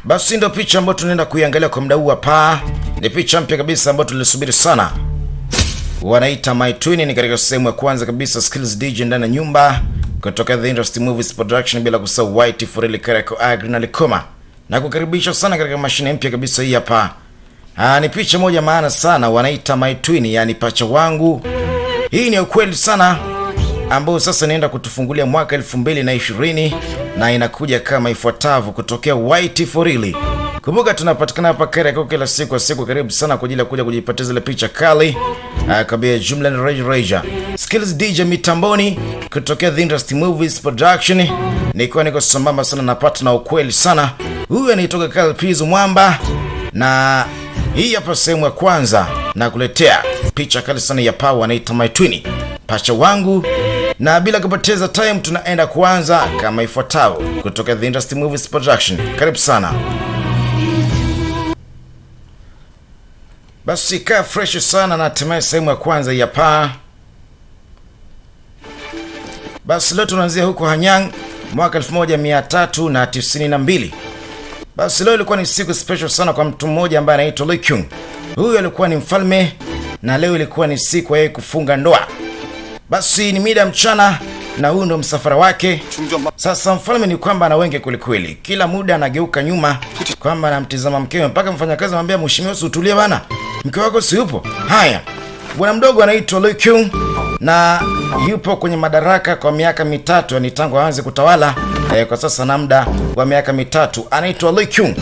Basi ndio picha ambayo tunaenda kuiangalia kwa muda huu hapa. Ni picha mpya kabisa ambayo tulisubiri sana. Wanaita My Twin, ni katika sehemu ya kwanza kabisa Skills DJ ndani ya nyumba kutoka The Industry Movies Production, bila kusahau White Forel Karako Agri na Likoma. Na kukaribisha sana katika mashine mpya kabisa hii hapa. Ni picha moja maana sana, wanaita My Twin, yani pacha wangu. Hii ni ukweli sana ambao sasa naenda kutufungulia mwaka 2020 na inakuja kama ifuatavyo kutokea White Forel. Kumbuka tunapatikana hapa Karako kila siku karibu sana kwa ajili ya kuja kujipatia zile picha kali. Kabia jumla ni Reja. Skills DJ mitamboni kutokea The Industry Movies Production. Niko sambamba sana napata na ukweli sana. Huyu anitoka Kalpizo Mwamba. Na hii hapa sehemu ya kwanza na kuletea picha kali sana ya Power anaita My Twin, pacha wangu. Na bila kupoteza time tunaenda kuanza kama ifuatavyo kutoka The Industry Movies Production. Karibu sana. Basi kaa fresh sana na hatimaye sehemu ya kwanza ya Power. Basi leo tunaanzia huko Hanyang mwaka 1392. Basi leo ilikuwa ni siku special sana kwa mtu mmoja ambaye anaitwa Lee Kyung. Huyu alikuwa ni mfalme na leo ilikuwa ni siku yeye kufunga ndoa. Basi ni mida mchana na huyu ndo msafara wake. Sasa mfalme ni kwamba ana wenge kweli. Kila muda anageuka nyuma kwamba anamtizama mkewe, mpaka mfanyakazi anamwambia mheshimiwa utulie bana, mke wako si yupo. Haya, bwana mdogo anaitwa Lee Kyung na yupo kwenye madaraka kwa miaka mitatu, yani tangu aanze kutawala. Kwa sasa na muda wa miaka mitatu anaitwa Lee Kyung.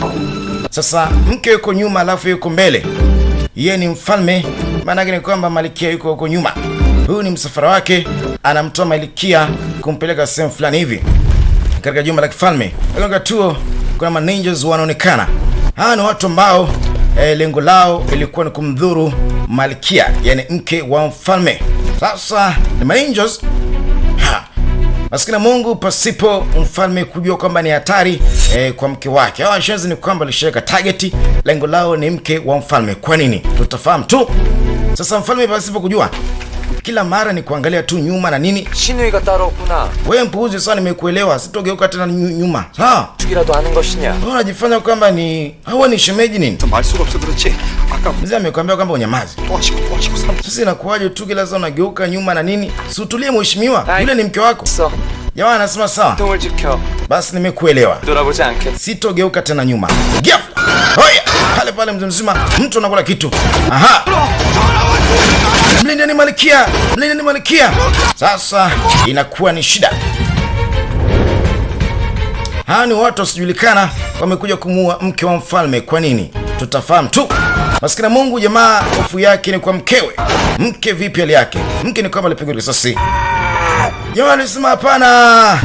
Sasa mke yuko nyuma alafu yuko mbele. Yeye ni mfalme, maana yake ni kwamba malkia yuko huko nyuma. Huyu ni msafara wake, anamtoa malkia kumpeleka sehemu fulani hivi katika jumba la kifalme. Katika tuo kuna maningers wanaonekana. Hawa ni watu ambao lengo lao ilikuwa ni kumdhuru malkia, yani mke wa mfalme. Sasa ni maningers. Maskini Mungu, pasipo mfalme kujua kwamba ni hatari kwa mke wake. Hawa shenzi ni kwamba lisheka target, lengo lao ni mke wa mfalme. Kwa nini? Tutafahamu tu. Sasa mfalme pasipo kujua, kila mara ni kuangalia tu nyuma na nini. 신우이가 따로 없구나. Wewe mpuuzi sana, nimekuelewa. Sitogeuka tena nyuma. Sawa? 죽이라도 하는 것이냐? Unajifanya kwamba ni hawa ni shemeji nini? 말 수가 없어 그렇지. 아까 Mzee amekwambia kwamba unyamaze. 도와주고 Sasa inakuwaje tu kila saa unageuka nyuma na nini? Si utulie mheshimiwa. Yule ni mke wako. 있어. Jamaa anasema sawa. 통을 지켜. Basi nimekuelewa. 돌아보지 않겠. Sitogeuka tena nyuma. Ghafla. Hoya. Pale mzee mzima mtu anakula kitu. Aha. Mlindeni malkia. Sasa inakuwa ni shida. Hawa ni watu wasijulikana wamekuja kumuua mke wa mfalme. Kwa nini? Tutafahamu tu. Maskini Mungu, jamaa hofu yake ni kwa mkewe. Mke vipi hali yake? Mke ni kwamba alipigwa risasi. Jamaa alisema hapana.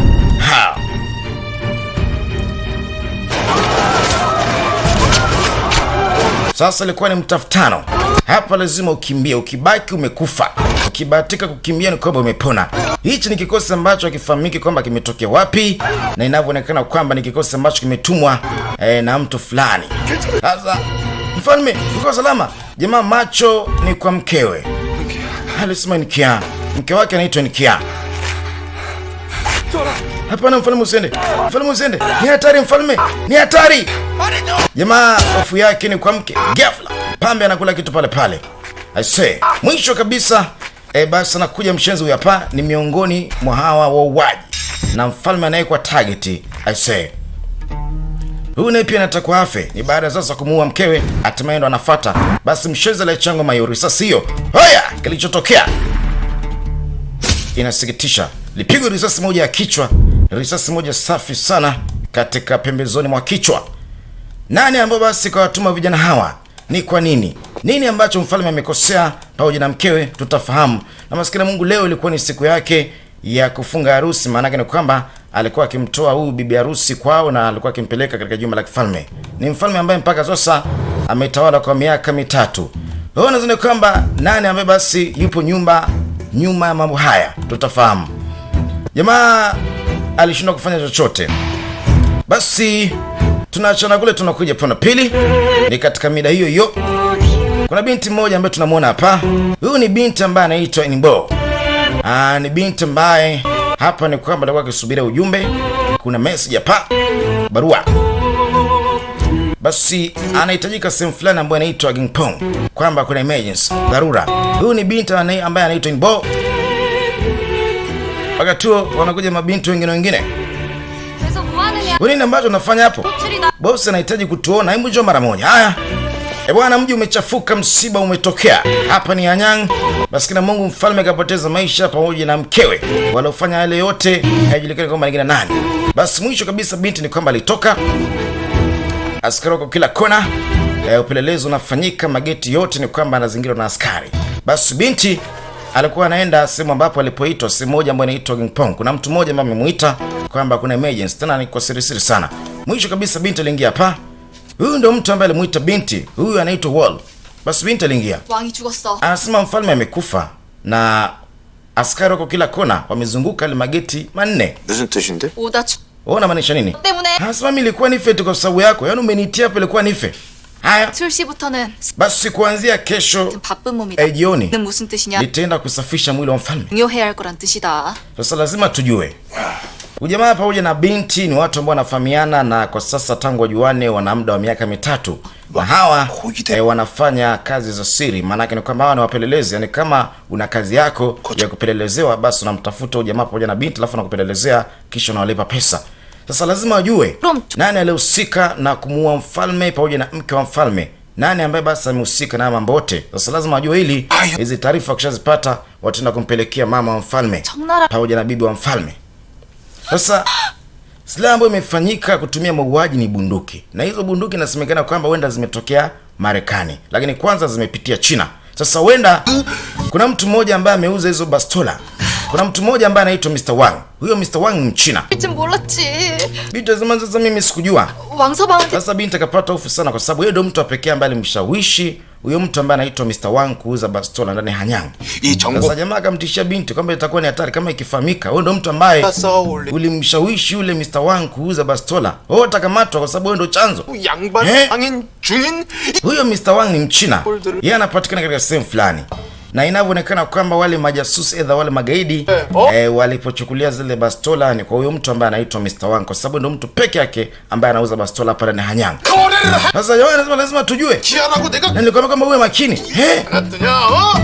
Sasa ilikuwa ni mtafutano. Hapa lazima ukimbie, ukibaki umekufa. Ukibahatika kukimbia ni kwamba umepona. Hichi ni kikosi ambacho hakifahamiki kwamba kimetokea wapi, na inavyoonekana kwamba ni kikosi ambacho kimetumwa na mtu fulani. Sasa mfalme uko salama. Jamaa macho ni kwa mkewe. Alisema ni Kia. Mke wake anaitwa ni Kia. Hapana mfalme usende. Ni hatari mfalme. Ni hatari. Jamaa hofu yake ni kwa mke. Ghafla pambe anakula kitu pale. I say, mwisho kabisa basi anakuja mshenzi huyu hapa, ni miongoni mwa hawa wauaji. Na mfalme anayekuwa target. I say, huyu naye pia anataka afe. Ni baada sasa kumuua mkewe, hatimaye ndo anafuata. Basi mshenzi alichango mayori. Sasa hiyo. Hoya, kilichotokea inasikitisha. Lipigwa risasi moja ya kichwa, risasi moja safi sana katika pembezoni mwa kichwa. Nani ambao basi kwa watuma vijana hawa? Ni kwa nini? Nini ambacho mfalme amekosea pamoja na mkewe? Tutafahamu. Na maskini Mungu, leo ilikuwa ni siku yake ya kufunga harusi. Maana yake ni kwamba alikuwa akimtoa huyu bibi harusi kwao na alikuwa akimpeleka katika jumba la kifalme. Ni mfalme ambaye mpaka sasa ametawala kwa miaka mitatu. Wewe unadhani kwamba nani ambaye basi yupo nyuma ya mambo haya? Tutafahamu. Jamaa alishindwa kufanya chochote. Basi tunaachana kule, tunakuja pona pili. Ni katika mida hiyo. Kuna binti mmoja ambaye tunamuona hapa. Huyu ni binti ambaye anaitwa Inbo. Ni binti ambaye hapa ni kwamba alikuwa akisubiria ujumbe. Kuna message hapa. Barua. basi anahitajika sehemu fulani ambayo inaitwa Gingpong, kwamba kuna emergency, dharura. Huyu ni binti ambaye anaitwa Inbo. Wakati huo wanakuja mabinti wengine. Nini ambacho unafanya hapo? Boss anahitaji kutuona, hebu njoo mara moja. Haya. Bwana, mji umechafuka, msiba umetokea. Hapa ni Anyang. Basi kina Mungu mfalme kapoteza maisha pamoja na mkewe. Waliofanya yale yote haijulikani kwamba ni nani. Basi mwisho kabisa binti ni kwamba alitoka. Askari wako kila kona. Upelelezi unafanyika, mageti yote ni kwamba anazingirwa na askari. Basi binti alikuwa anaenda sehemu ambapo alipoitwa, sehemu moja ambayo inaitwa Gingpong. Kuna mtu mmoja ambaye amemuita kwamba kuna emergency, tena ni kwa siri sana. Mwisho kabisa binti aliingia hapa. Huyu ndio mtu ambaye alimuita binti. Huyu anaitwa Wall. Basi binti aliingia. Anasema mfalme amekufa na askari wako kila kona wamezunguka ile mageti manne. 무슨 뜻인데? Ona maanisha nini? Anasema mimi nilikuwa nife tu kwa sababu yako. Yaani umenitia hapa ilikuwa nife. Haya. 7시부터는 Basi kuanzia kesho 바쁜 몸이다. jioni 는 무슨 뜻이냐? nitaenda kusafisha mwili wa mfalme. 중요해야 할 거란 뜻이다. Sasa lazima tujue. Ujamaa pamoja na binti ni watu ambao wanafahamiana na kwa sasa tangu wajuane wana muda wa miaka 3. Na hawa wanafanya kazi za siri. Maana yake ni kwamba hawa ni wapelelezi. Yaani kama una kazi yako ya kupelelezewa, basi unamtafuta ujamaa pamoja na binti alafu unakupelelezea kisha unawalipa pesa. Sasa lazima wajue nani alihusika na kumuua mfalme pamoja na mke wa mfalme. Nani ambaye basi amehusika na mambo yote. Sasa lazima wajue hili. Hizi taarifa kishazipata wataenda kumpelekea mama wa mfalme pamoja na bibi wa mfalme. Sasa silaha ambayo imefanyika kutumia mauaji ni bunduki. Na hizo bunduki inasemekana kwamba huenda zimetokea Marekani, lakini kwanza zimepitia China. Sasa huenda kuna mtu mmoja ambaye ameuza hizo bastola. Kuna mtu mmoja ambaye anaitwa Mr. Wang. Huyo Mr. Wang ni Mchina. Binti zama sasa mimi sikujua. Sasa binti akapata hofu sana kwa sababu yeye ndio mtu pekee ambaye alimshawishi huyo mtu ambaye anaitwa Mr. Wang kuuza bastola ndani ya Anyang. Sasa jamaa akamtishia binti kwamba itakuwa ni hatari kama ikifahamika. Huyo ndio mtu ambaye ulimshawishi yule Mr. Wang kuuza bastola. Wewe utakamatwa kwa sababu wewe ndio chanzo. Huyo Mr. Wang ni Mchina. Yeye anapatikana katika sehemu fulani. Na inavyoonekana kwamba wale majasusi aidha wale magaidi walipochukulia zile bastola ni kwa huyo mtu ambaye anaitwa Mr. Wang, kwa sababu ndio mtu peke yake ambaye anauza bastola pale na Anyang. Sasa yeye lazima tujue. Na nilikwambia kwamba uwe makini.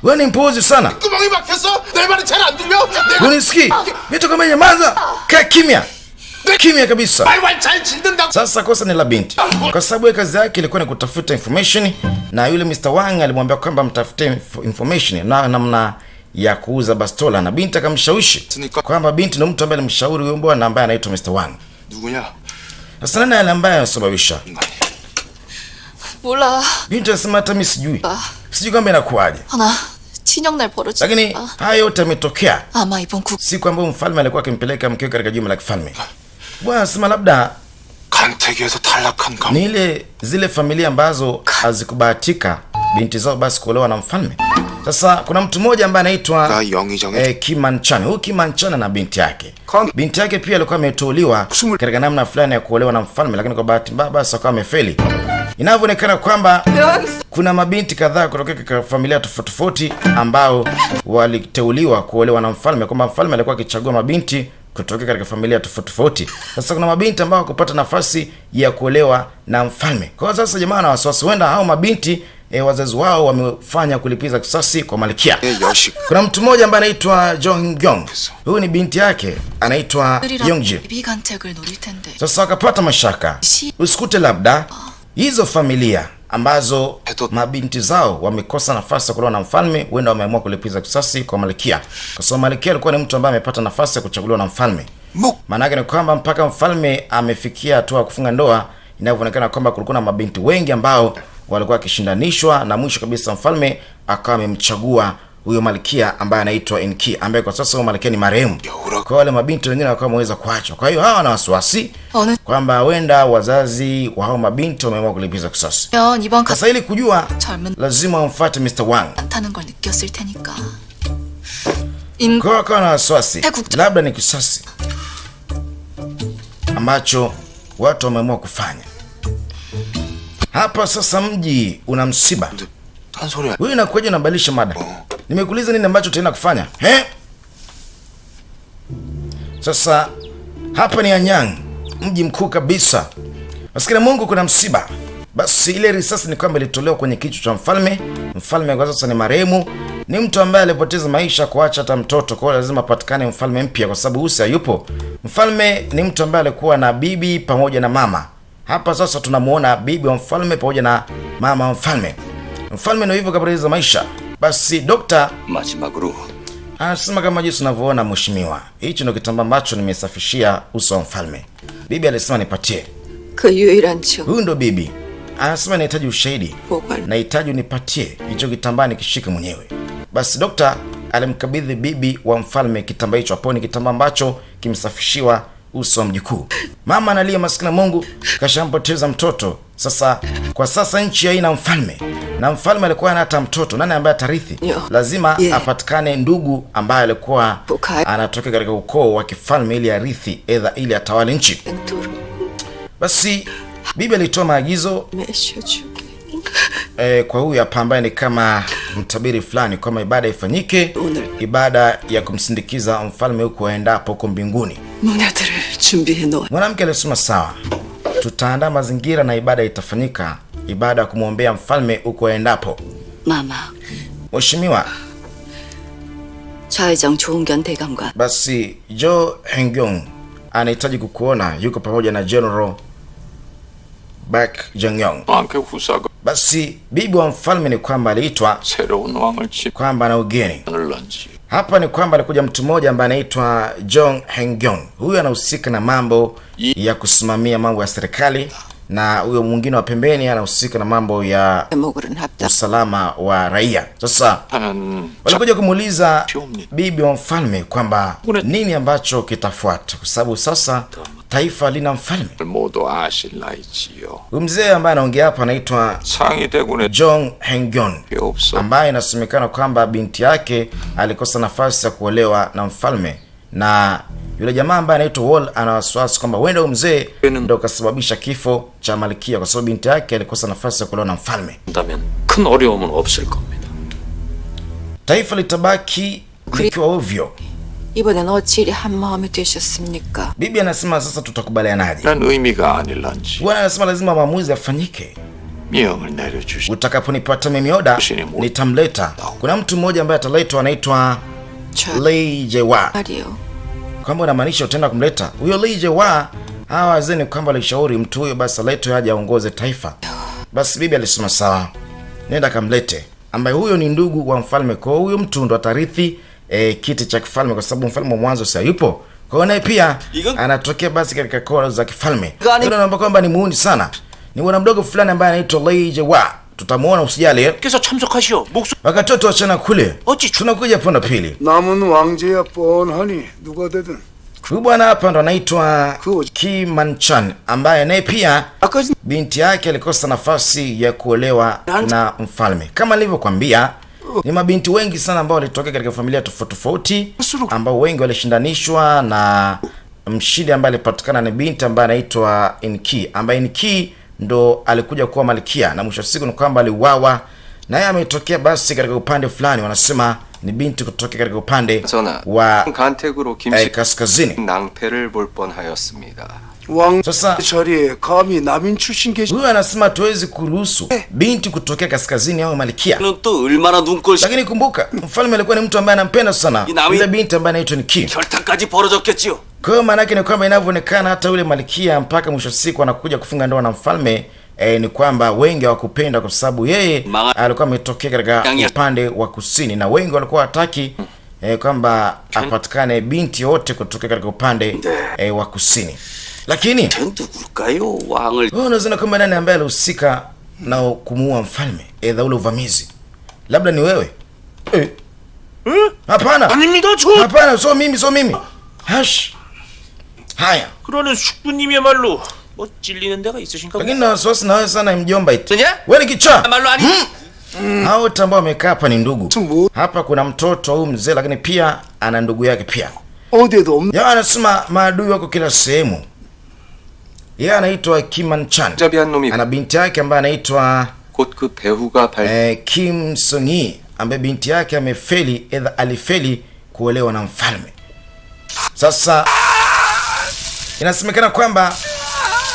Wewe ni mpuuzi sana. Unisikii? Vitu kama nyamaza. Kaa kimya. Kimya kabisa. Sasa kosa ni la binti. Kwa sababu kazi yake ilikuwa ni kutafuta information na yule Mr. Wang alimwambia kwamba mtafute information na namna ya kuuza bastola na binti akamshawishi kwamba binti ndio mtu ambaye alimshauri huyo bwana ambaye anaitwa Mr. Wang. Sasa nani yule ambaye anasababisha? 몰라. Binti anasema hata mimi sijui. Sijui kama inakuaje. 하나 친형날 벌어지. Lakini haya yote yametokea. 아마 이번 국 siku ambayo mfalme alikuwa akimpeleka mkewe katika jumba la kifalme. Bwana anasema labda 간택에서 탈락한 감. ni zile familia ambazo hazikubahatika binti zao basi kuolewa na mfalme. Sasa kuna mtu mmoja ambaye anaitwa Kim Manchan. Huyu Kim Manchan na binti yake. Binti yake pia alikuwa ameteuliwa katika namna fulani ya kuolewa na mfalme, lakini kwa bahati mbaya basi akawa amefeli. Inavyoonekana kwamba kuna mabinti kadhaa kutoka katika familia tofauti ambao waliteuliwa kuolewa na mfalme, kwamba mfalme alikuwa akichagua mabinti kutoka katika familia tofauti. Sasa kuna mabinti ambao kupata nafasi ya kuolewa na mfalme. Kwa sasa jamaa na wasiwasi huenda hao mabinti wazazi wao wamefanya kulipiza kisasi kwa malkia. Kuna mtu mmoja ambaye anaitwa Jong Gyong. Huyu ni binti yake anaitwa Yongji. Sasa akapata mashaka. Usikute labda hizo familia ambazo mabinti zao wamekosa nafasi ya kuolewa na mfalme huenda wameamua kulipiza kisasi kwa malkia. Kwa sababu malkia alikuwa ni mtu ambaye amepata nafasi ya kuchaguliwa na mfalme. Maana yake ni kwamba mpaka mfalme amefikia hatua kufunga ndoa, inavyoonekana kwamba kulikuwa na mabinti wengi ambao walikuwa wakishindanishwa na mwisho kabisa mfalme akawa amemchagua huyo malkia ambaye anaitwa Enki, ambaye kwa sasa huyo malkia ni marehemu. Kwa wale mabinti wengine wakawa wameweza kuachwa. Kwa hiyo hawa wana wasiwasi kwamba wenda wazazi wa hao mabinti wameamua kulipiza kisasi. Sasa ili kujua lazima umfuate Mr. Wang. Kwa wakawa na wasiwasi labda ni kisasi ambacho watu wameamua kufanya. Hapa sasa mji una msiba. Wewe unakuja unabadilisha mada. Nimekuuliza nini ambacho tutaenda kufanya? Sasa hapa ni Anyang, mji mkuu kabisa. Maskini Mungu kuna msiba. Basi ile risasi ni kwamba ilitolewa kwenye kichwa cha mfalme. Mfalme kwa sasa ni marehemu, ni mtu ambaye alipoteza maisha kuacha hata mtoto, kwa hiyo lazima patikane mfalme mpya kwa sababu Usi hayupo. Mfalme ni mtu ambaye alikuwa na bibi pamoja na mama. Hapa sasa tunamuona bibi wa mfalme pamoja na mama wa mfalme. Mfalme ndio hivyo kapoteza maisha. Basi dokta 마지막으로 anasema kama jinsi unavyoona mheshimiwa, hicho ndio kitambaa ambacho nimesafishia uso wa mfalme. Bibi alisema nipatie. 그 유일한 증 Huyu ndo bibi. Anasema nahitaji ushahidi. 보관. Nahitaji unipatie hicho kitambaa nikishike mwenyewe. Basi dokta alimkabidhi bibi wa mfalme kitambaa hicho. Hapo ni kitambaa ambacho kimsafishiwa uso wa mjukuu. Mama analia, maskini Mungu kashampoteza mtoto. Sasa kwa sasa nchi haina mfalme, na mfalme alikuwa hana hata mtoto. Nani ambaye atarithi? Yo. Lazima Yeah. apatikane ndugu ambaye alikuwa Bukai. anatoka katika ukoo wa kifalme ili arithi, edha ili atawale nchi. 멘토로 Basi bibi alitoa maagizo 메셔주게. kwa huyu hapa ambaye ni kama mtabiri fulani kwamba ibada ifanyike, 오늘 ibada ya kumsindikiza mfalme huko aendapo huko mbinguni. 문화들을 준비해 놓아. Mwanamke alisema sawa, tutaandaa mazingira na ibada itafanyika, ibada ya kumwombea mfalme huko aendapo. 마마, Mheshimiwa, 좌회장 조은견 대감관. basi Jo Hengyong anahitaji kukuona, yuko pamoja na General Baek Jongyong. 왕께 후사가 Basi bibi wa mfalme ni kwamba aliitwa 새로운 왕을 kwamba na ugeni. 집어넣는지 Hapa ni kwamba alikuja mtu mmoja ambaye anaitwa Jong Hengyong. Huyu anahusika na mambo ya kusimamia mambo ya serikali, na huyo mwingine wa pembeni anahusika na mambo ya 제목으로는 합당. usalama wa raia. Sasa 하는 walikuja kumuuliza bibi wa mfalme kwamba nini ambacho kitafuata, kwa sababu sasa taifa lina mfalme. 작을 모두 아실라이지요. Huyu mzee ambaye anaongea hapa anaitwa 상이 대군에 Jong Hengyong, 게 없어 ambaye inasemekana kwamba binti yake alikosa nafasi ya kuolewa na mfalme, na yule jamaa ambaye anaitwa Wall ana wasiwasi kwamba huenda huyo mzee ndio kasababisha kifo cha malkia, kwa sababu binti yake alikosa nafasi ya kuolewa na mfalme. 한다면 큰 어려움은 없을 겁니다. Taifa litabaki likiwa ovyo. 이번엔 어찌 이리 한 마음이 되셨습니까? Bibi anasema sasa tutakubalianaje? 난 의미가 아닐런지 Bwana anasema lazima maamuzi yafanyike. 명을 내려주시. Utakaponipata mimi oda nitamleta. Kuna mtu mmoja ambaye ataletwa anaitwa 저 Lei Jewa. 말이요. Kwamba unamaanisha utaenda kumleta huyo Lei Jewa? Hawa wazee ni kwamba alishauri mtu huyo basi aletwe aje aongoze taifa. Basi bibi alisema sawa, nenda kamlete, ambaye huyo ni ndugu wa mfalme. Kwa huyo mtu ndo atarithi kiti cha kifalme, kwa sababu mfalme wa mwanzo si yupo. Kwa hiyo naye pia anatokea basi katika koo za kifalme. Ndio naomba kwamba ni muuni sana, ni bwana mdogo fulani ambaye anaitwa Lei Jewa. Tutamuona, usijali. 께서 참석하시오. 목소 Wakati wote wachana kule, 어찌 tunakuja ponda pili. 남은 왕제야 뻔하니 누가 되든 Huyu bwana hapa ndo anaitwa Kim Manchan, ambaye naye pia binti yake alikosa nafasi ya kuolewa na mfalme. Kama nilivyokuambia, ni mabinti wengi sana ambao walitokea katika familia tofauti tofauti, ambao wengi walishindanishwa, na mshindi ambaye alipatikana ni binti ambaye anaitwa Inki, ambaye Inki ndo alikuja kuwa malkia, na mwisho siku ni kwamba aliuawa, na yeye ametokea basi katika upande fulani, wanasema ni binti kutoka katika upande wa 간택으로 김씨 kaskazini. 낭패를 볼 뻔하였습니다. 왕 Sasa 자리에 감히 남인 출신 계시 huyu anasema tuwezi kuruhusu binti kutokea kaskazini awe malkia. 는 또 얼마나 눈꼴 Lakini kumbuka, mfalme alikuwa ni mtu ambaye anampenda sana yule binti ambaye anaitwa Niki. 결탁까지 벌어졌겠지요. Kwa hiyo maana yake ni kwamba inavyoonekana hata yule malkia mpaka mwisho siku anakuja kufunga ndoa na mfalme, ni kwamba wengi hawakupenda, kwa sababu yeye alikuwa ametokea katika upande wa kusini, na wengi walikuwa hataki kwamba apatikane binti yote kutokea katika upande wa kusini. Lakini 누굴까요? 왕을 wewe unaweza kwamba nani ambaye alihusika na kumuua mfalme, ule uvamizi? Labda ni wewe? Hapana. 아닙니다. 저 Hapana, so mimi. Hash. Haya. 그러는 숙부님이야말로 뭐 찔리는 데가 있으신가? Lakini na wasiwasi na wewe sana mjomba iti. 그냐? Wewe ni kichaa. 말로 아니. Hao wote ambao wamekaa hapa ni ndugu. 뭐 Hapa kuna mtoto huyu mzee, lakini pia ana ndugu yake pia. 어디에도 없는 Yeye anasema maadui wako kila sehemu. Yeye anaitwa Kim Manchan. 자비한 놈이 Ana binti yake ambaye anaitwa 곧 그 배후가 발 Kim Sung-hee, ambaye binti yake amefeli, alifeli kuolewa na mfalme. Sasa inasemekana kwamba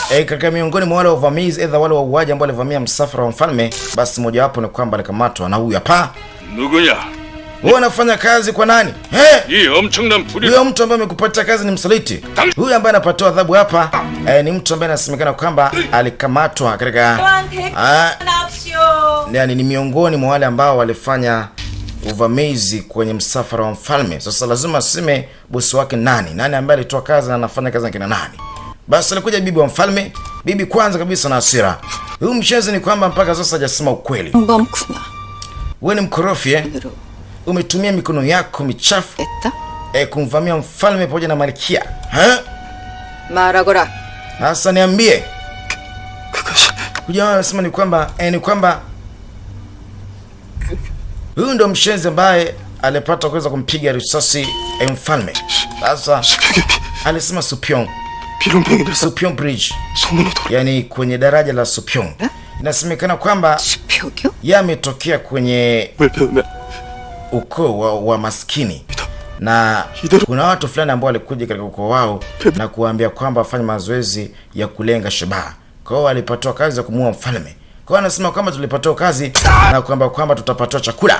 katika miongoni mwa wale wavamizi, aidha wale wauaji ambao walivamia msafara wa mfalme, basi mojawapo ni kwamba alikamatwa na huyu hapa. 누구냐? Wewe unafanya kazi kwa nani? 이 엄청난 불이. Huyo mtu ambaye amekupatia kazi ni msaliti. Huyu ambaye anapatiwa adhabu hapa ni mtu ambaye anasemekana kwamba alikamatwa katika yani ni miongoni mwa wale ambao walifanya uvamizi kwenye msafara wa mfalme. Sasa lazima aseme bosi wake nani ambaye alitoa kazi na anafanya kazi na kina nani. Basi alikuja bibi wa mfalme, bibi kwanza kabisa na hasira. Huyu mchezo ni kwamba mpaka sasa hajasema ukweli. Wewe ni mkorofi umetumia mikono yako michafu kumvamia mfalme pamoja na malkia. 말하거라. Sasa niambie. Kuja anasema ni kwamba huyu ndo mshenzi ambaye alipata kuweza kumpiga risasi mfalme. Sasa alisema Supyong Bridge, yani kwenye daraja la Supyong. Inasemekana kwamba yametokea kwenye ukoo wa maskini, na kuna watu fulani ambao walikuja katika ukoo wao na kuambia kwamba wafanye mazoezi ya kulenga shabaha. Kwa hiyo walipatiwa kazi ya kumuua mfalme. Kwa hiyo anasema kwamba tulipatiwa kazi na kwamba tutapatiwa chakula.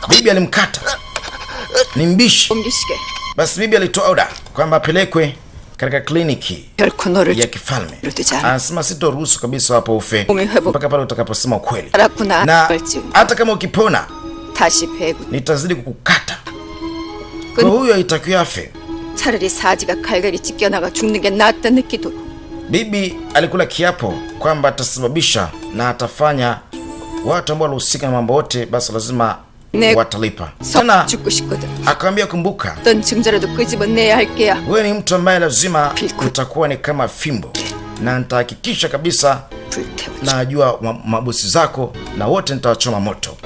Bibi alimkata, ni mbishi. Basi bibi alitoa oda kwamba apelekwe katika kliniki ya kifalme. Anasema sitoruhusu kabisa hapo ufe mpaka pale utakaposema ukweli, na hata kama ukipona nitazidi kukukata. Kwa huyo itakiwa afe. 차라리 사지가 갈갈이 찢겨나가 죽는 게 낫다 느끼도록. Bibi alikula kiapo kwamba atasababisha na atafanya watu ambao walihusika na mambo yote basi lazima watalipa. Tena akamwambia kumbuka, 어떤 증자라도 끄집어내야 할 게야. wewe ni mtu ambaye lazima utakuwa ni kama fimbo, na nitahakikisha kabisa najua mabosi zako na wote nitawachoma moto,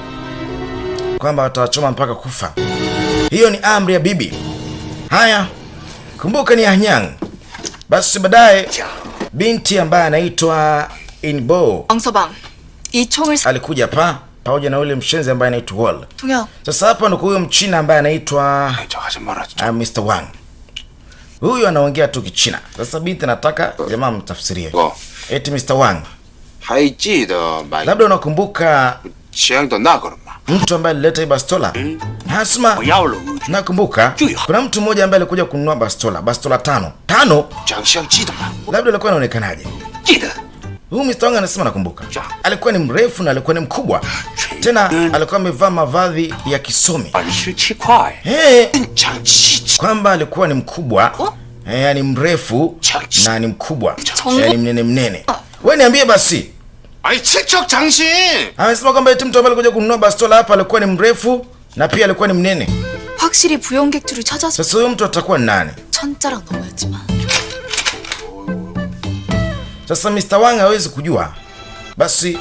kwamba watawachoma mpaka kufa. Hiyo ni amri ya bibi. Haya, kumbuka ni Anyang. Basi baadaye binti ambaye anaitwa Inbo 왕서방, 이 총을 alikuja hapa pamoja na yule mshenzi ambaye anaitwa Wall. 동영. Sasa hapa ndo huyo mchina ambaye anaitwa Mr. Wang. Huyu anaongea tu Kichina. Sasa binti nataka jamaa mtafsirie. Eti Mr. Wang, labda unakumbuka mtu ambaye alileta hii bastola? Hasma, nakumbuka kuna mtu mmoja ambaye alikuja kununua bastola 5. Labda alikuwa anaonekanaje? Huyu Mr. Wang anasema nakumbuka. Alikuwa ni mrefu na alikuwa ni mkubwa. Tena alikuwa amevaa mavazi ya kisomi. Kwamba alikuwa ni mkubwa. Yani mrefu na ni mkubwa. Yani mnene. Wewe niambie basi. Amesema kwamba eti mtu ambaye alikuja kununua bastola hapa alikuwa ni mrefu na pia alikuwa ni mnene. 확실히 부용객들을 찾아서 Sasa huyo mtu atakuwa nani? 천자랑 넘어야지만. Sasa Mr. Wang hawezi kujua. Basi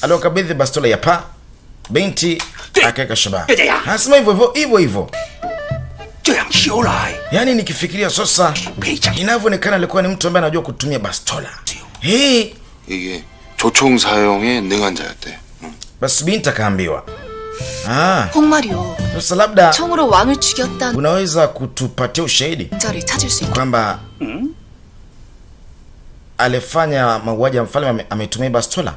aliokabidhi bastola ya pa binti akaweka shabaha. Anasema hivyo. Yani nikifikiria sasa inavyoonekana alikuwa ni mtu ambaye anajua kutumia bastola. 이게 조총 사용에 능한 자였대. Basi binti akaambiwa, 홍마리오, sasa labda 총으로 왕을 죽였다는 unaweza kutupatia ushahidi 증자를 찾을 수 있다. kwamba alifanya mauaji ya mfalme ametumia bastola?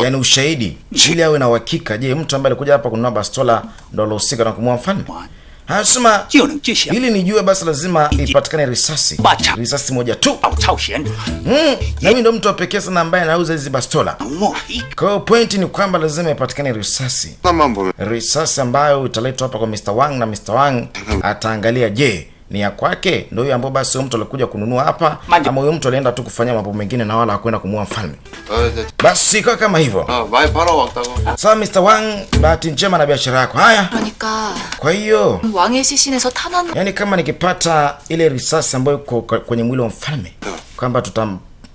Yani ushahidi ili awe na uhakika. Je, mtu ambaye alikuja hapa kununua bastola ndo alohusika na kumuua mfalme? Anasema ili nijue basi lazima ipatikane risasi moja tu. Na mimi ndo mtu wa pekee sana ambaye anauza hizi bastola. Kwa hiyo point ni kwamba lazima ipatikane risasi ambayo italetwa hapa kwa Mr. Wang, na Mr. Wang ataangalia je ni ya kwake ndo huyo ambao basi mtu alikuja kununua hapa, ama huyo mtu alienda tu kufanya mambo mengine na wala hakwenda kumuua mfalme. Basi kwa kama hivyo. Sasa Mr. Wang, bahati njema na biashara yako. Haya. 그러니까 Kwa hiyo 왕의 시신에서 탄환. yani kama nikipata ile risasi ambayo iko kwenye mwili wa mfalme kwamba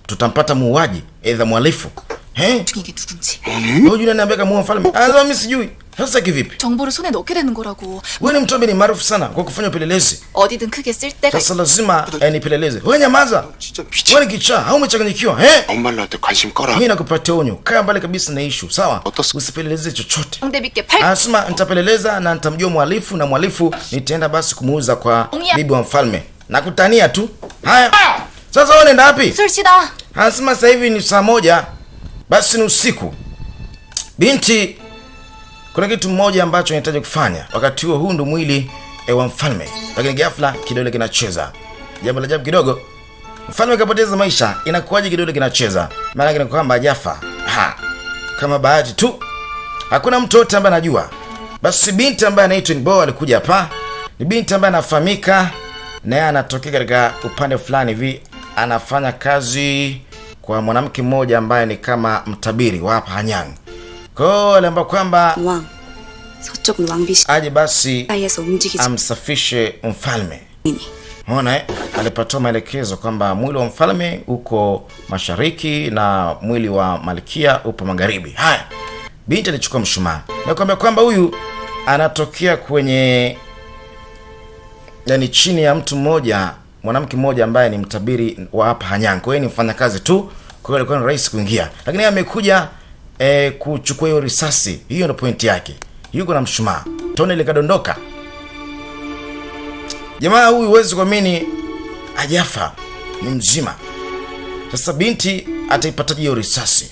tutampata muuaji aidha mhalifu. 이게 누군지. Wewe unaniambia kama mfalme? Mimi sijui. Sasa kivipi? 정보를 손에 넣게 되는 거라고. Wewe ni mtu ambaye ni maarufu sana kwa kufanya upelelezi. 어디든 크게 쓸 때가. Sasa lazima nipeleleze. Wewe nyamaza. Wewe ni kichaa, au umechanganyikiwa? 엄마한테 관심 꺼라. Mimi nakupatia onyo. Kaa mbali kabisa na issue, sawa? Usipeleleze chochote. 상대비께 팔. Anasema nitapeleleza na nitamjua mhalifu, na mhalifu nitaenda basi kumuuza kwa bibi wa mfalme. Nakutania tu. Haya. Sasa wewe unaenda wapi? 술시다. Anasema sasa hivi ni saa 1. Basi ni usiku. Binti, kuna kitu mmoja ambacho anahitaji kufanya. Wakati huo huu ndo mwili wa mfalme. Lakini ghafla kidole kinacheza. Jambo la ajabu kidogo. Mfalme kapoteza maisha. Inakuwaje kidole kinacheza? Maana yake ni kwamba hajafa. Kama bahati tu. Hakuna mtu yote ambaye anajua. Basi binti ambaye anaitwa Nbo alikuja hapa. Ni binti ambaye anafahamika na yeye anatokea katika upande fulani hivi, anafanya kazi kwa mwanamke mmoja ambaye ni kama mtabiri wa hapa Hanyang. Kwa hiyo aliambiwa kwamba aje basi amsafishe mfalme. Unaona alipatoa maelekezo kwamba mwili wa mfalme uko mashariki na mwili wa malkia upo magharibi. Haya. Binti alichukua mshumaa. Na kwamba huyu anatokea kwenye yani chini ya mtu mmoja, mwanamke mmoja ambaye ni mtabiri wa hapa Hanyang. Kwa hiyo ni mfanyakazi tu. Kwa hiyo alikuwa ni rahisi kuingia. Lakini amekuja kuchukua hiyo risasi. Hiyo ndio pointi yake. Yuko na mshumaa. Tone likadondoka. Jamaa huyu huwezi kuamini hajafa, ni mzima. Sasa binti ataipata hiyo risasi.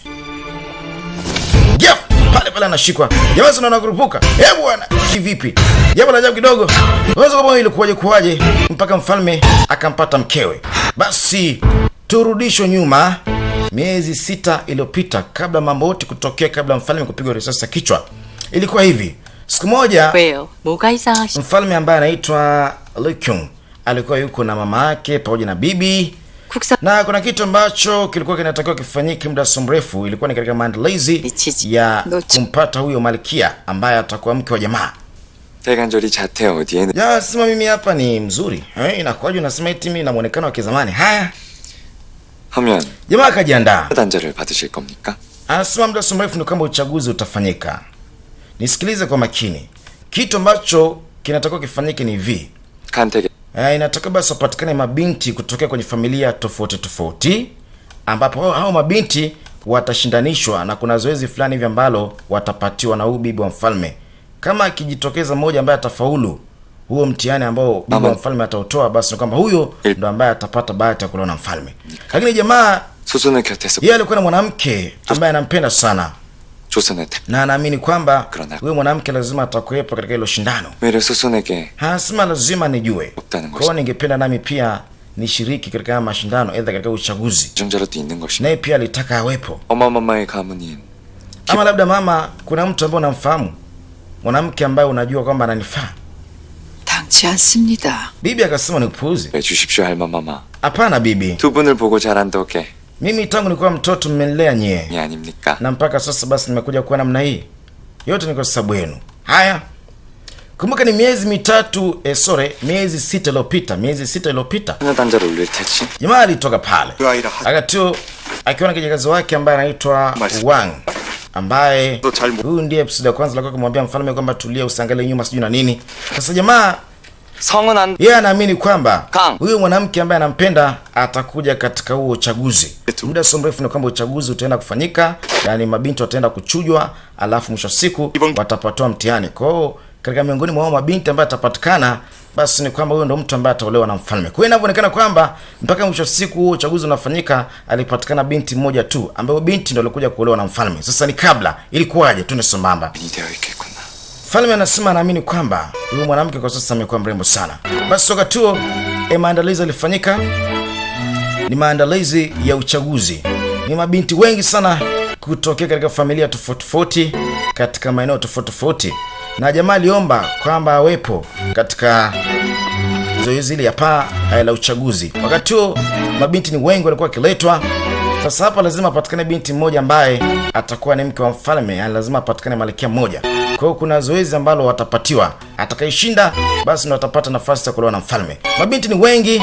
Pale anashikwa. Jamaa sana anakurupuka. Bwana, kivipi? Jambo la ajabu kidogo. Wewe kama ilikuwaje kuwaje mpaka mfalme akampata mkewe. Basi turudishwe nyuma miezi 6 iliyopita kabla mambo yote kutokea, kabla mfalme kupigwa risasi kichwa. Ilikuwa hivi. Siku moja mfalme ambaye anaitwa Lekyung alikuwa yuko na mama yake pamoja na bibi. Na kuna kitu ambacho kilikuwa kinatakiwa kifanyike muda si mrefu. Ilikuwa ni katika maandalizi ya kumpata huyo malkia ambaye atakuwa mke wa jamaa. Ya sema mimi hapa ni mzuri. Inakuwaje unasema eti mimi na muonekano wa kizamani? Haya. Jamaa akajiandaa. Anasema muda si mrefu ni kwamba uchaguzi utafanyika. Nisikilize kwa makini. Kitu ambacho kinatakiwa kifanyike ni hivi. Inataka basi wapatikane mabinti kutokea kwenye familia tofauti tofauti, ambapo hao mabinti watashindanishwa na kuna zoezi fulani hivi ambalo watapatiwa na huyu bibi wa mfalme. Kama akijitokeza mmoja ambaye atafaulu huo mtihani ambao bibi wa mfalme atautoa, basi ni kwamba huyo ndo ambaye atapata bahati ya kuolewa na mfalme. Lakini jamaa yeye alikuwa na mwanamke ambaye anampenda sana. Na anaamini kwamba huyo mwanamke lazima atakuwepo katika hilo shindano. Hasima lazima nijue. Kwa hiyo ningependa nami pia nishiriki katika mashindano, aidha katika uchaguzi. Naye pia alitaka awepo. Ama labda mama, kuna mtu ambaye unamfahamu, mwanamke ambaye unajua kwamba ananifaa? Bibi akasema ni upuuzi. Hapana bibi. Mimi tangu nilikuwa mtoto mmenilea nyie. Na mpaka sasa basi nimekuja kuwa namna hii. Yote ni kwa sababu yenu. Haya. Kumbuka ni miezi 6 iliyopita. Jamaa alitoka pale. Akati akiwa na kijakazi wake ambaye anaitwa Wang, ambaye huyu ndiye episode ya kwanza alikuwa kumwambia mfalme kwamba tulia, usiangalie nyuma sijui na nini. Sasa jamaa yeye anaamini kwamba huyo mwanamke ambaye anampenda atakuja katika huo uchaguzi. Muda si mrefu ni kwamba uchaguzi utaenda kufanyika, yani mabinti wataenda kuchujwa, alafu mwisho siku watapatoa mtihani. Kwa hiyo katika miongoni mwa mabinti ambaye atapatikana, basi ni kwamba huyo ndo mtu ambaye ataolewa na mfalme. Kwa hiyo inavyoonekana kwamba mpaka mwisho siku huo uchaguzi unafanyika, alipatikana binti mmoja tu ambaye binti ndo alikuja kuolewa na mfalme. Sasa ni kabla ilikuwaje? Tune sambamba. Mfalme anasema anaamini kwamba huyu mwanamke kwa sasa amekuwa mrembo sana. Basi toka tu maandalizi yalifanyika. Ni maandalizi ya uchaguzi. Ni mabinti wengi sana kutokea katika familia tofauti tofauti katika maeneo tofauti tofauti. Na jamaa aliomba kwamba awepo katika zoezi ile ya la uchaguzi. Wakati huo mabinti ni wengi walikuwa kiletwa. Sasa hapa lazima apatikane binti mmoja ambaye atakuwa ni mke wa mfalme, yani lazima apatikane malkia mmoja. Kwa hiyo kuna zoezi ambalo watapatiwa. Atakayeshinda basi ndo atapata nafasi ya kuolewa na mfalme. Mabinti ni wengi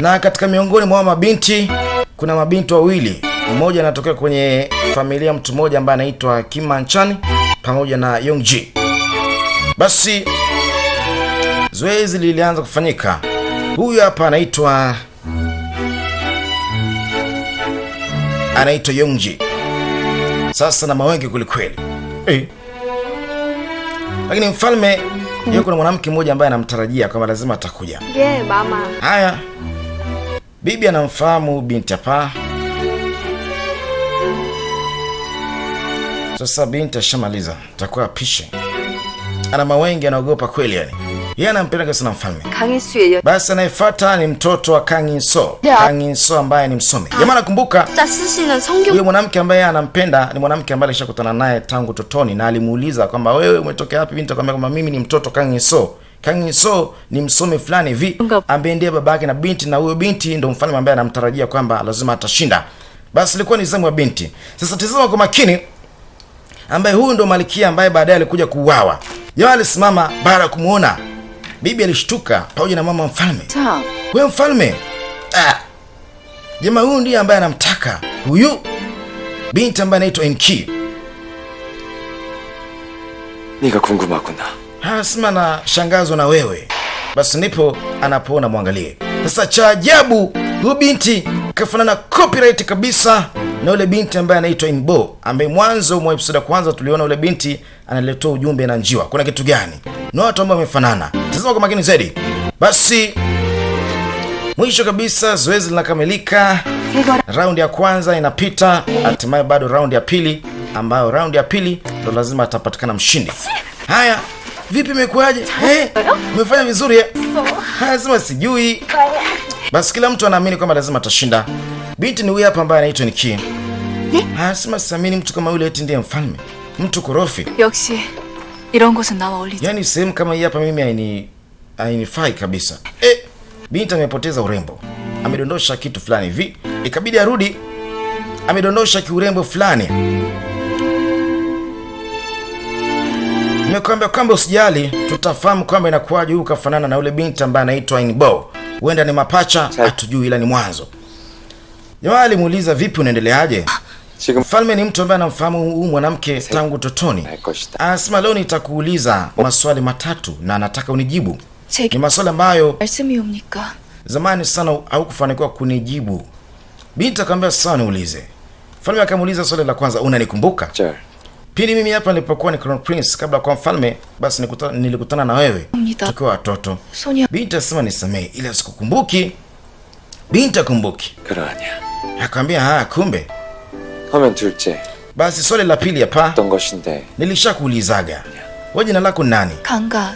na katika miongoni mwa mabinti kuna mabinti wawili. Mmoja anatokea kwenye familia mtu mmoja ambaye anaitwa Kim Manchan pamoja na Yongji. Basi zoezi lilianza kufanyika. Huyu hapa anaitwa Yongji. Sasa na mawengi kulikweli. Lakini mfalme yuko na mwanamke mmoja ambaye anamtarajia kwamba lazima atakuja. Mama. Haya. Bibi anamfahamu binti hapa. Sasa binti ashamaliza, takuwa pishe. Ana mawengi, anaogopa kweli yani. Yeye anampenda sana mfalme. Basi anayefuata ni mtoto wa Kang In-so. Kang In-so ambaye ni msomi. Jamaa nakumbuka huyo mwanamke ambaye anampenda ni mwanamke ambaye alishakutana naye tangu totoni na alimuuliza kwamba wewe umetokea wapi? Binti akamwambia kwamba mimi ni mtoto Kang In-so. Kang In-so ni msomi fulani hivi ambaye ndiye babake na binti, na huyo binti ndio mfalme ambaye anamtarajia kwamba lazima atashinda. Basi ilikuwa ni zamu ya binti. Sasa tazama kwa makini, ambaye huyu ndo malkia ambaye baadaye alikuja kuuawa. Jamaa alisimama baada ya kumuona. Bibi alishtuka pamoja na mama mfalme. Wewe mfalme? Jamaa huyu ndiye ambaye anamtaka huyu binti ambaye anaitwa In-ki. 네가 궁금하구나. Sema na shangazo na wewe. Basi ndipo anapoona mwangalie. Sasa cha ajabu, huyu binti kafanana copyright kabisa na yule binti ambaye anaitwa In-bo, ambaye mwanzo mwa episode ya kwanza tuliona yule binti analetoa ujumbe na njiwa. Kuna kitu gani? Na watu ambao wamefanana. Tazama kwa makini zaidi. Basi mwisho kabisa zoezi linakamilika. Raundi ya kwanza inapita, hatimaye bado raundi ya pili, ambayo raundi ya pili ndo lazima atapatikana mshindi. Haya, vipi imekuaje? Umefanya vizuri? Lazima sijui. Basi kila mtu anaamini kwamba lazima atashinda. Binti ni huyu hapa ambaye anaitwa In-ki. Sema siamini mtu kama yule eti ndiye mfalme. Mtu korofi. 역시 이런 곳은 나와 어울리지. Yaani sehemu kama hii hapa mimi hainifai kabisa. Binti amepoteza urembo. Amedondosha kitu fulani hivi. Ikabidi arudi. Amedondosha kiurembo fulani. Nimekwambia kwamba usijali, tutafahamu kwamba inakuwaje huyu kafanana na yule binti ambaye anaitwa In-bo. Huenda ni mapacha, hatujui, ila ni mwanzo. Jamaa alimuuliza vipi unaendeleaje? Mfalme ni mtu ambaye anamfahamu huyu mwanamke tangu totoni. Anasema leo nitakuuliza maswali matatu na anataka unijibu. Ni maswali ambayo zamani sana haukufanikiwa kunijibu. Binti akamwambia sawa niulize. Mfalme akamuuliza swali la kwanza, unanikumbuka? Pili, mimi hapa nilipokuwa ni Crown Prince kabla kwa mfalme, basi nilikutana na wewe tukiwa watoto. Binti asema nisamee, ila sikukumbuki. Binti akumbuki. Akamwambia kumbe. Basi swali la pili hapa. Nilishakuulizaga. Wewe jina lako nani? 강가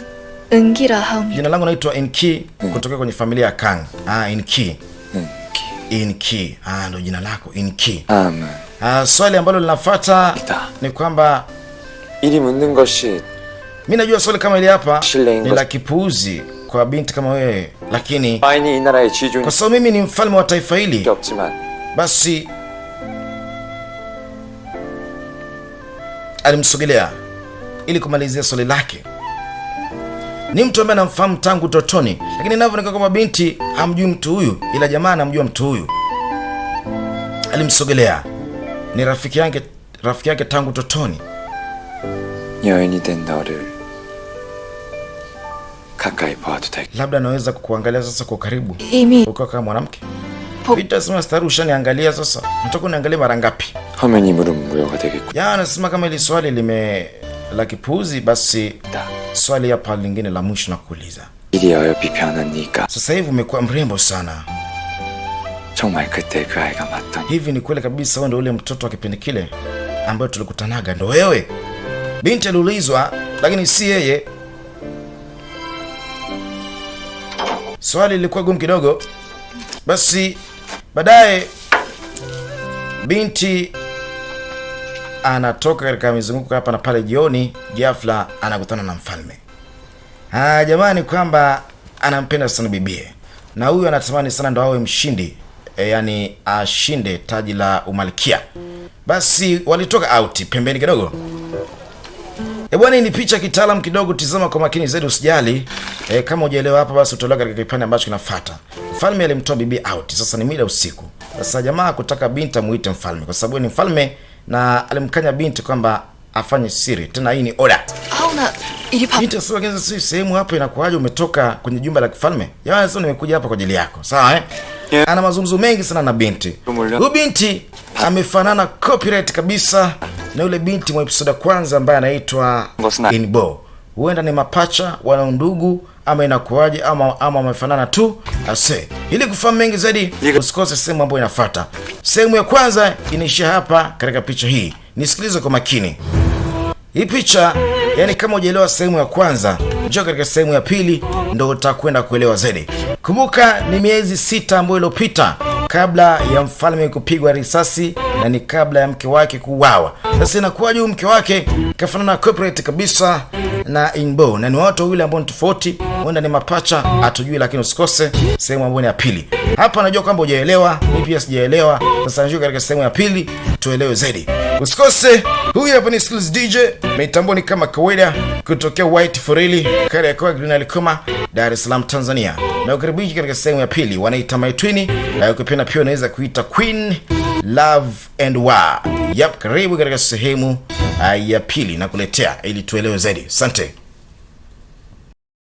은기라 하옵니다. Jina langu naitwa In-ki kutoka kwenye familia ya Kang. In-ki. In-ki. Ndo jina lako In-ki. Swali ambalo linafuata ni kwamba mimi najua swali kama ile hapa ni la kipuuzi kwa binti kama wewe, lakini kwa sababu mimi ni mfalme wa taifa hili, basi alimsogelea ili kumalizia swali lake. Ni mtu ambaye anamfahamu tangu totoni, lakini ninavyoonekana kama binti hamjui mtu huyu, ila jamaa anamjua mtu huyu. Alimsogelea. Ni rafiki yake tangu totoni. Labda naweza kukuangalia sasa kwa karibu. Uko kama mwanamke. Vita sema stari ushaniangalia sasa. Mtoko uniangalia mara ngapi? Ya anasema kama ili swali lime la kipuuzi, basi swali hapa lingine la mwisho na kuuliza. Sasa hivi umekuwa mrembo sana. Hivi ni kweli kabisa wewe ndio ule mtoto wa kipindi kile ambaye tulikutanaga ndio wewe? Binti aliulizwa, lakini si yeye. Swali lilikuwa gumu kidogo. Basi baadaye binti anatoka katika mizunguko hapa na pale jioni, ghafla anakutana na mfalme. Jamani kwamba anampenda sana bibie. Na huyu anatamani sana ndo awe mshindi. Yani ashinde taji la umalkia. Basi walitoka out pembeni kidogo. Bwana, hii ni picha kitaalamu kidogo, tizama kwa makini zaidi usijali. Kama hujaelewa hapa basi utaelewa katika kipande ambacho kinafuata. Mfalme alimtoa bibi out. Sasa ni mida usiku. Sasa jamaa kutaka binti amuite mfalme kwa sababu ni mfalme, na alimkanya binti kwamba afanye siri. Tena hii ni order. Binti sasa kwanza si sehemu hapo inakuaje umetoka kwenye jumba la kifalme? Yaani sasa nimekuja hapa kwa ajili yako. Sawa Ana mazungumzo mengi sana na binti. Huyu binti amefanana copyright kabisa na yule binti mwa episode kwanza ambaye anaitwa In-bo. huenda ni mapacha, wana undugu, ama inakuaje, ama wamefanana tu. Ili kufahamu mengi zaidi, usikose sehemu ambayo inafuata. Sehemu ya kwanza inaishia hapa katika picha hii. Nisikilize kwa makini. Hii picha, yani kama hujaelewa sehemu ya kwanza, njoo katika sehemu ya pili ndio utakwenda kuelewa zaidi. Kumbuka ni miezi 6 ambayo iliyopita kabla ya mfalme kupigwa risasi na ni kabla ya mke wake kuuawa. Sasa inakuwaje mke wake kafanana corporate kabisa na Inbo, na ni watu wawili ambao ni tofauti, huenda ni mapacha, hatujui, lakini usikose sehemu ambayo ni ya pili. Hapa najua kwamba hujaelewa, mimi pia sijaelewa. Sasa njoo katika sehemu ya pili tuelewe zaidi. Usikose. Huyu hapa ni Skills DJ, mitamboni kama kawaida kutokea White Foreli, kare kwa Green Alikoma, Dar es Salaam, Tanzania. Na ukaribishi katika sehemu ya pili, wanaita My Twin, na ukipenda pia unaweza kuita Queen Love and War. Karibu katika sehemu ya pili na kuletea ili tuelewe zaidi. Asante.